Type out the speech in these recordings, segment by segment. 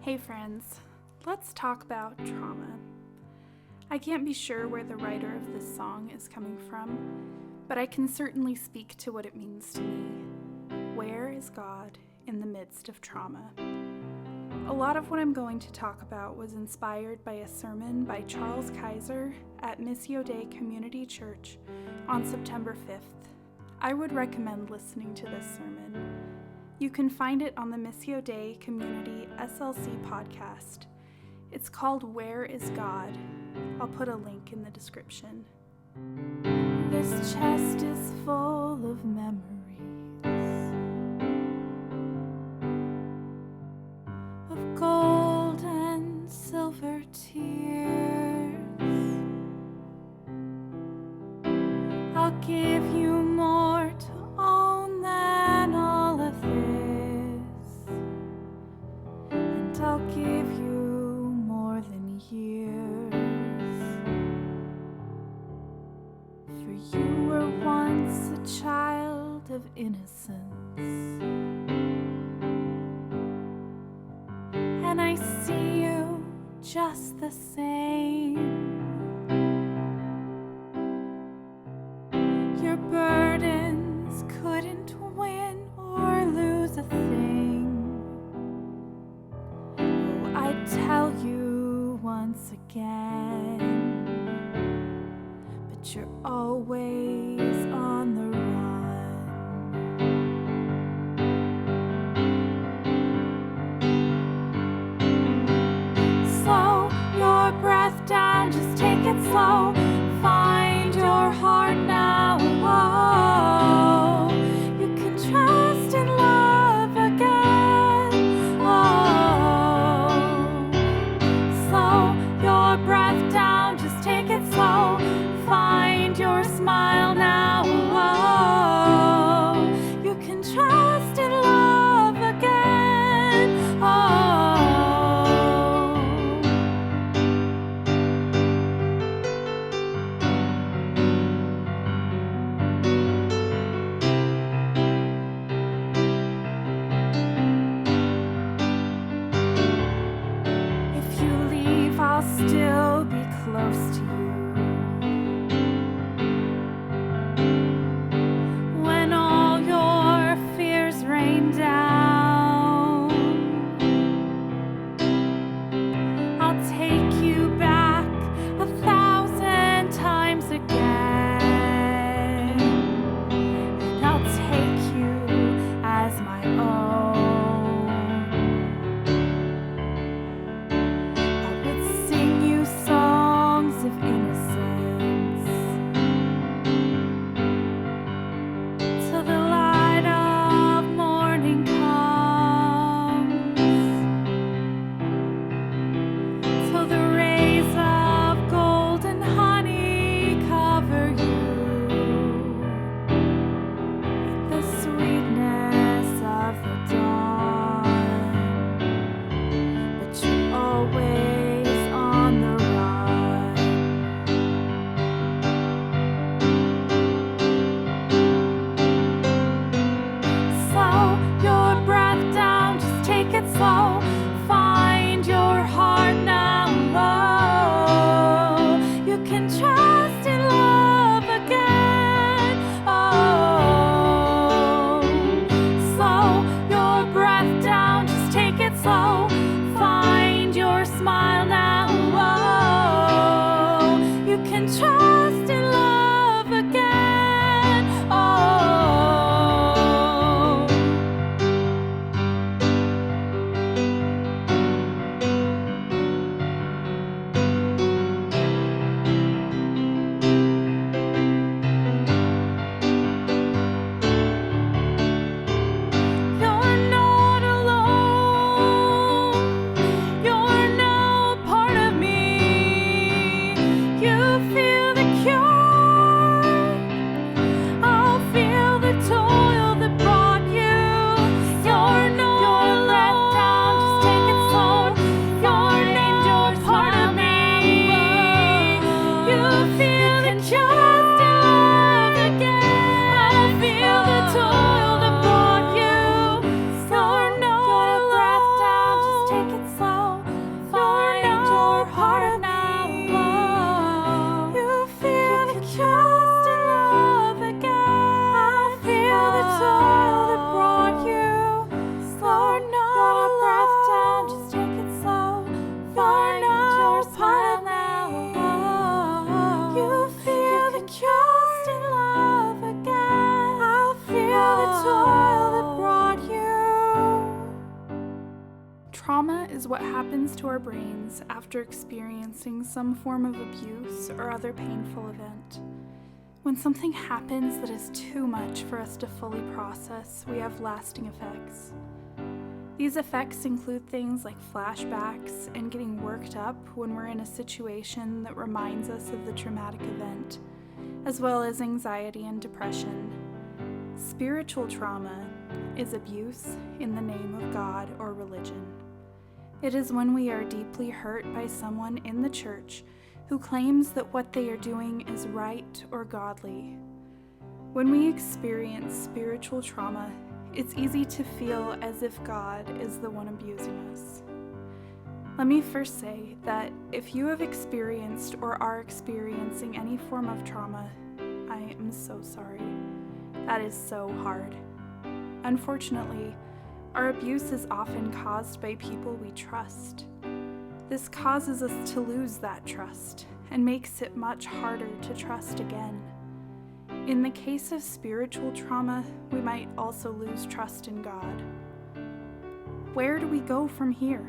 Hey friends, let's talk about trauma. I can't be sure where the writer of this song is coming from, but I can certainly speak to what it means to me. Where is God in the midst of trauma? A lot of what I'm going to talk about was inspired by a sermon by Charles Kaiser at Missio Dei Community Church on September 5th. I would recommend listening to this sermon. You can find it on the Missio Dei Community SLC podcast. It's called Where is God? I'll put a link in the description. This chest is full of memories of gold and silver tears. I'll give you more to own than all of this, and I'll give you more than years. For you were once a child of innocence, and I see you just the same. Your burdens couldn't win or lose a thing. Oh, I tell you once again, but you're always on the run. Slow your breath down, just take it slow. Find your heart now. Oh, you can trust in love again. Oh, slow your breath down, just take it slow. Find your smile now. Oh, you can trust in love again. Oh. If you leave, I'll still be close to you. When all your fears rain down, I'll take you back 1,000 times again, and I'll take you as my own. I would sing you songs of innocence till the light of morning comes, till the rays of golden honey cover you in the sweetness of the dawn. But you're always on the run. Slow your breath down, just take it slow. Find your heart now. Oh, you can trust in love again. Oh, slow your breath down, just take it slow. Find your smile now. Oh, you can trust in love again. Oh. You're not alone. Trauma is what happens to our brains after experiencing some form of abuse or other painful event. When something happens that is too much for us to fully process, we have lasting effects. These effects include things like flashbacks and getting worked up when we're in a situation that reminds us of the traumatic event, as well as anxiety and depression. Spiritual trauma is abuse in the name of God or religion. It is when we are deeply hurt by someone in the church who claims that what they are doing is right or godly. When we experience spiritual trauma, it's easy to feel as if God is the one abusing us. Let me first say that if you have experienced or are experiencing any form of trauma, I am so sorry. That is so hard. Unfortunately, our abuse is often caused by people we trust. This causes us to lose that trust and makes it much harder to trust again. In the case of spiritual trauma, we might also lose trust in God. Where do we go from here?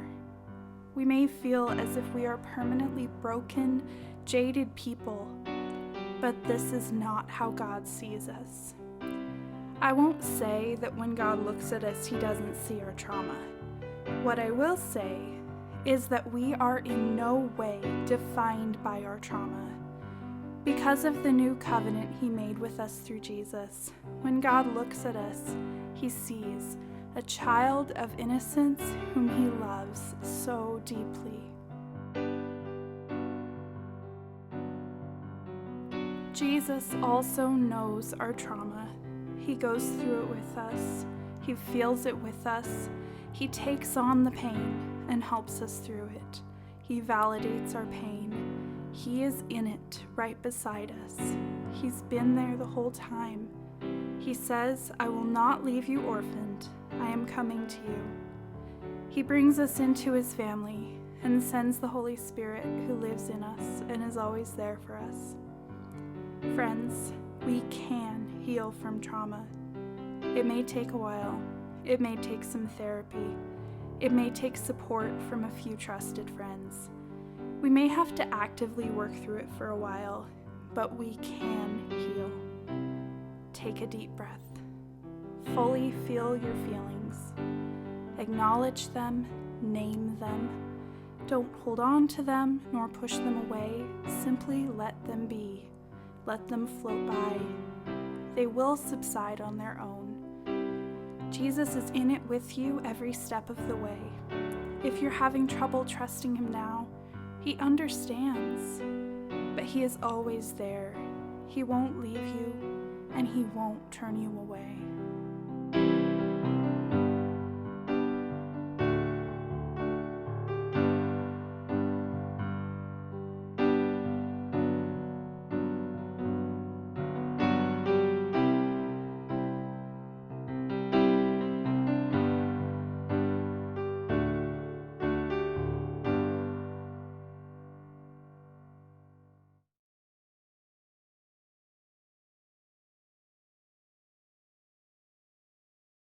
We may feel as if we are permanently broken, jaded people, but this is not how God sees us. I won't say that when God looks at us, He doesn't see our trauma. What I will say is that we are in no way defined by our trauma. Because of the new covenant He made with us through Jesus, when God looks at us, He sees a child of innocence whom He loves so deeply. Jesus also knows our trauma. He goes through it with us. He feels it with us. He takes on the pain and helps us through it. He validates our pain. He is in it right beside us. He's been there the whole time. He says, "I will not leave you orphaned. I am coming to you." He brings us into His family and sends the Holy Spirit who lives in us and is always there for us. Friends, we can heal from trauma. It may take a while. It may take some therapy. It may take support from a few trusted friends. We may have to actively work through it for a while, but we can heal. Take a deep breath. Fully feel your feelings. Acknowledge them, name them. Don't hold on to them nor push them away. Simply let them be. Let them float by. They will subside on their own. Jesus is in it with you every step of the way. If you're having trouble trusting Him now, He understands, but He is always there. He won't leave you, and He won't turn you away.